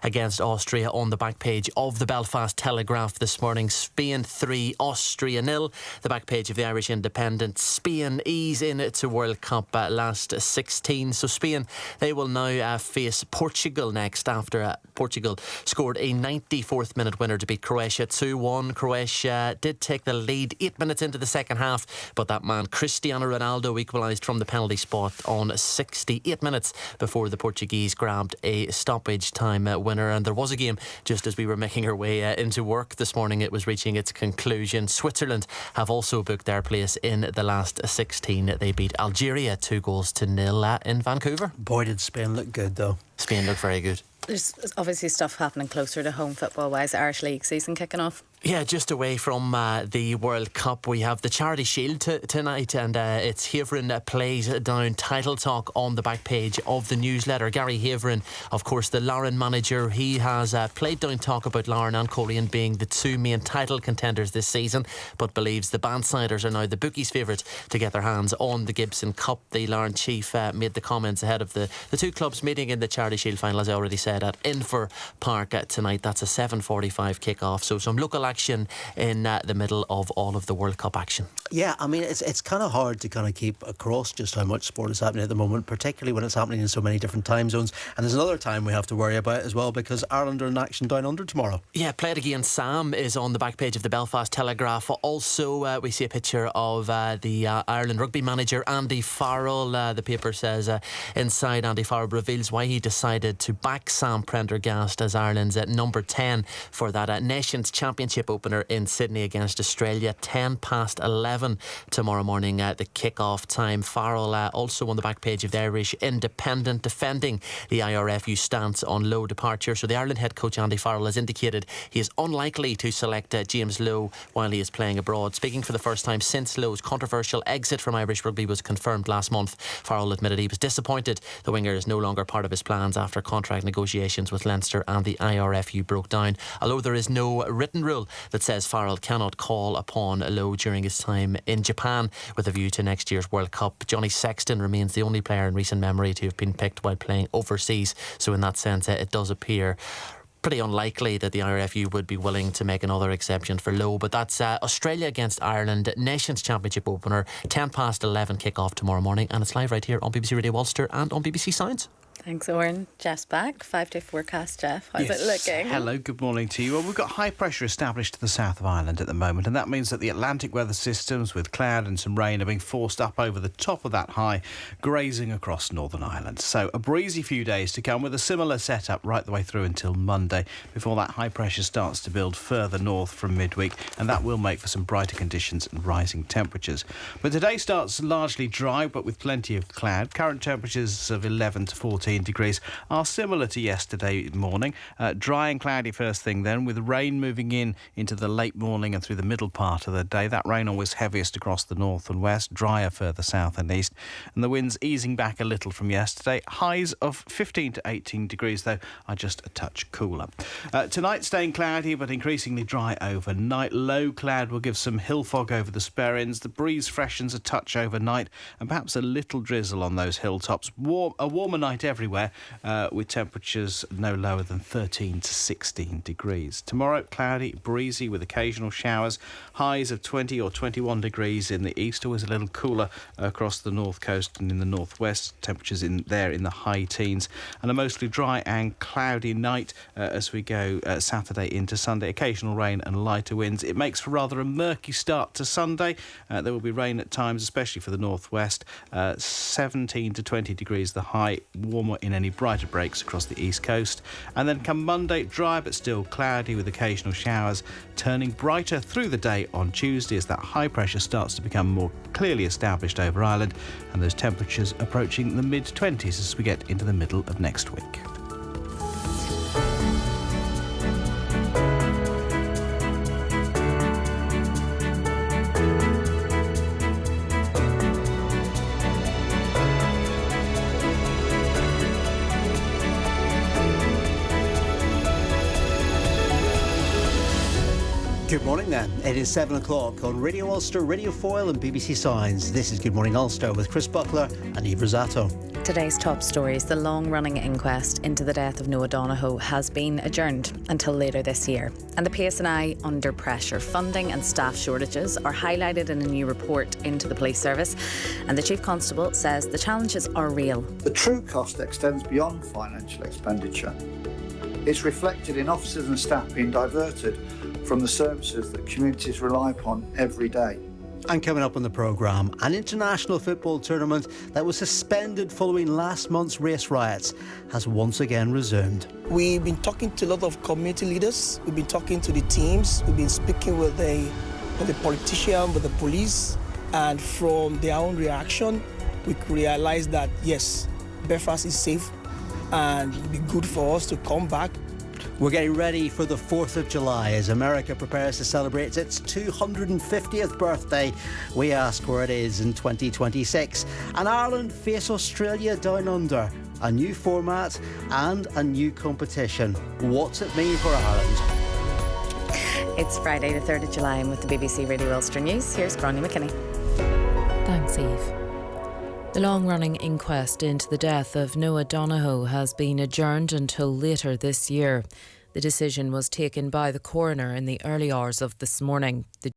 against Austria on the back page of the Belfast Telegraph this morning. Spain 3, Austria 0. The back page of the Irish Independent. Spain ease in to World Cup last 16. So Spain, they will now face Portugal next after Portugal scored a 94th minute winner to beat Croatia 2-1. Croatia did take the lead 8 minutes into the second half, but that man Cristiano Ronaldo equalised from the penalty spot on 68 minutes before the Portuguese grabbed a stoppage time winner. And there was a game just as we were making our way into work this morning. It was reaching its conclusion. Switzerland have also booked their place in the last 16. They beat Algeria 2-0 in Vancouver. Boy, did Spain look good though. Spain looked very good. There's obviously stuff happening closer to home football-wise. Irish League season kicking off. Yeah, just away from the World Cup, we have the Charity Shield tonight, and it's Haverin plays down title talk on the back page of the newsletter. Gary Haverin, of course, the Lauren manager, he has played down talk about Lauren and Coleraine being the two main title contenders this season, but believes the Bandsiders are now the bookies' favourite to get their hands on the Gibson Cup. The Lauren chief made the comments ahead of the two clubs meeting in the Charity Shield final, as I already said, at Inver Park tonight. That's a 7:45 kick-off, so some local action in the middle of all of the World Cup action. Yeah, I mean, it's kind of hard to kind of keep across just how much sport is happening at the moment, particularly when it's happening in so many different time zones. And there's another time we have to worry about as well, because Ireland are in action down under tomorrow. Yeah, Play It Again Sam is on the back page of the Belfast Telegraph. Also, we see a picture of the Ireland rugby manager Andy Farrell. The paper says inside, Andy Farrell reveals why he decided to back Sam Prendergast as Ireland's number 10 for that Nations Championship opener in Sydney against Australia. 11:10 tomorrow morning at the kick-off time. Farrell also on the back page of the Irish Independent, defending the IRFU stance on Lowe departure. So the Ireland head coach Andy Farrell has indicated he is unlikely to select James Lowe while he is playing abroad. Speaking for the first time since Lowe's controversial exit from Irish rugby was confirmed last month, Farrell admitted he was disappointed the winger is no longer part of his plans after contract negotiations with Leinster and the IRFU broke down. Although there is no written rule that says Farrell cannot call upon Lowe during his time in Japan with a view to next year's World Cup. Johnny Sexton remains the only player in recent memory to have been picked while playing overseas, so in that sense it does appear pretty unlikely that the IRFU would be willing to make another exception for Lowe. But that's Australia against Ireland, Nations Championship opener, 11:10 kick-off tomorrow morning, and it's live right here on BBC Radio Ulster and on BBC Sounds. Thanks, Oren. Jeff's back. 5-day forecast, Jeff. How's it looking? Hello, good morning to you. Well, we've got high pressure established to the south of Ireland at the moment, and that means that the Atlantic weather systems with cloud and some rain are being forced up over the top of that high, grazing across Northern Ireland. So a breezy few days to come with a similar setup right the way through until Monday, before that high pressure starts to build further north from midweek, and that will make for some brighter conditions and rising temperatures. But today starts largely dry, but with plenty of cloud. Current temperatures of 11 to 14 degrees are similar to yesterday morning. Dry and cloudy first thing then, with rain moving into the late morning and through the middle part of the day. That rain always heaviest across the north and west, drier further south and east, and the winds easing back a little from yesterday. Highs of 15 to 18 degrees though are just a touch cooler. Tonight staying cloudy but increasingly dry overnight. Low cloud will give some hill fog over the Sperrins. The breeze freshens a touch overnight and perhaps a little drizzle on those hilltops. A warmer night everywhere, with temperatures no lower than 13 to 16 degrees. Tomorrow, cloudy, breezy with occasional showers. Highs of 20 or 21 degrees in the east, always a little cooler across the north coast and in the northwest. Temperatures in the high teens, and a mostly dry and cloudy night as we go Saturday into Sunday. Occasional rain and lighter winds. It makes for rather a murky start to Sunday. There will be rain at times, especially for the northwest. 17 to 20 degrees the high, warmer in any brighter breaks across the east coast. And then come Monday, dry but still cloudy with occasional showers, turning brighter through the day on Tuesday as that high pressure starts to become more clearly established over Ireland, and those temperatures approaching the mid-20s as we get into the middle of next week. Good morning then. It is 7 o'clock on Radio Ulster, Radio Foyle and BBC Sounds. This is Good Morning Ulster with Chris Buckler and Eve Rosato. Today's top stories. The long-running inquest into the death of Noah Donohoe has been adjourned until later this year. And the PSNI under pressure. Funding and staff shortages are highlighted in a new report into the police service. And the Chief Constable says the challenges are real. The true cost extends beyond financial expenditure. It's reflected in officers and staff being diverted from the services that communities rely upon every day. And coming up on the programme, an international football tournament that was suspended following last month's race riots has once again resumed. We've been talking to a lot of community leaders, we've been talking to the teams, we've been speaking with the politicians, with the police, and from their own reaction, we realised that yes, Belfast is safe and it would be good for us to come back. We're getting ready for the 4th of July as America prepares to celebrate its 250th birthday. We ask where it is in 2026. And Ireland face Australia down under. A new format and a new competition. What's it mean for Ireland? It's Friday the 3rd of July and with the BBC Radio Ulster News, here's Gráinne McKinney. Thanks, Eve. The long-running inquest into the death of Noah Donohoe has been adjourned until later this year. The decision was taken by the coroner in the early hours of this morning. The